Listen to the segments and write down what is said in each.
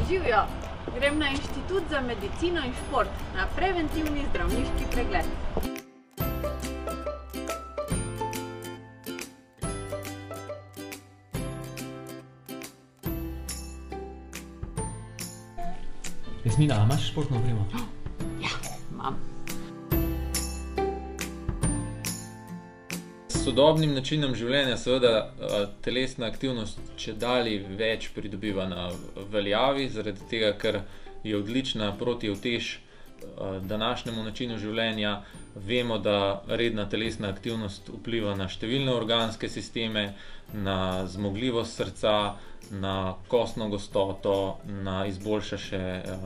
Živjo! Grem na Inštitut za medicino in šport na preventivni zdravniški pregled. Jasmina, a imaš športno opremo? Ja, imam. S sodobnim načinom življenja seveda telesna aktivnost čedalje več pridobiva na veljavi, zaradi tega, ker je odlična protiutež današnjemu načinu življenja. Vemo, da redna telesna aktivnost vpliva na številne organske sisteme, na zmogljivost srca, na kostno gostoto, izboljša še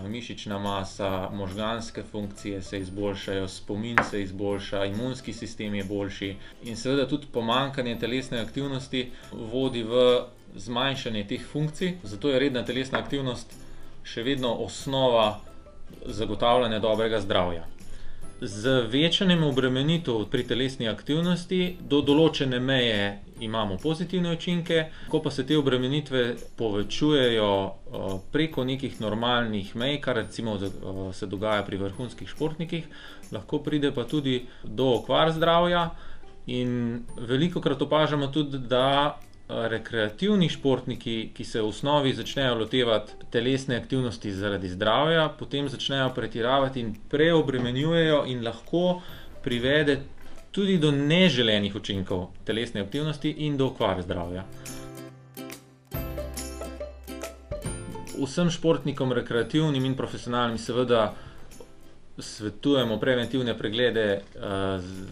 mišična masa, možganske funkcije se izboljšajo, spomin se izboljša, imunski sistem je boljši in seveda tudi pomanjkanje telesne aktivnosti vodi v zmanjšanje teh funkcij, zato je redna telesna aktivnost še vedno osnova zagotavljanja dobrega zdravja. Z večanjem obremenitev pri telesni aktivnosti do določene meje imamo pozitivne učinke, ko pa se te obremenitve povečujejo preko nekih normalnih mej, kar recimo se dogaja pri vrhunskih športnikih, lahko pride pa tudi do okvar zdravja in velikokrat opažamo tudi, da rekreativni športniki, ki se v osnovi začnejo lotevati telesne aktivnosti zaradi zdravja, potem začnejo pretiravati in preobremenjujejo in lahko privede tudi do neželenih učinkov telesne aktivnosti in do okvar zdravja. Vsem športnikom, rekreativnim in profesionalnim, seveda svetujemo preventivne preglede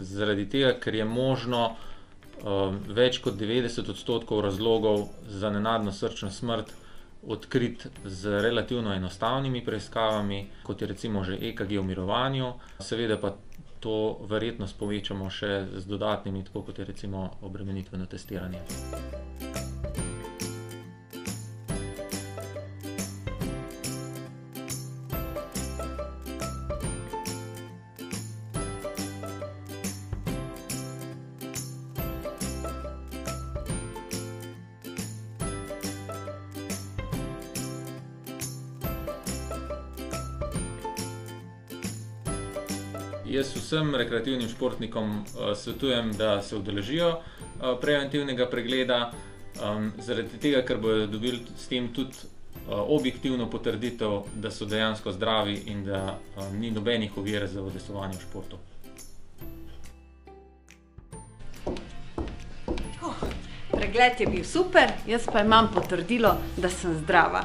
zaradi tega, ker je možno več kot 90% razlogov za nenadno srčno smrt odkriti z relativno enostavnimi preiskavami, kot je recimo že EKG v mirovanju, seveda pa to verjetnost povečamo še z dodatnimi, tako kot je recimo obremenitveno testiranje. Jaz vsem rekreativnim športnikom svetujem, da se udeležijo preventivnega pregleda, zaradi tega, ker bodo dobili s tem tudi objektivno potrditev, da so dejansko zdravi in da ni nobenih ovir za udejstvovanje v športu. Pregled je bil super, jaz pa imam potrdilo, da sem zdrava.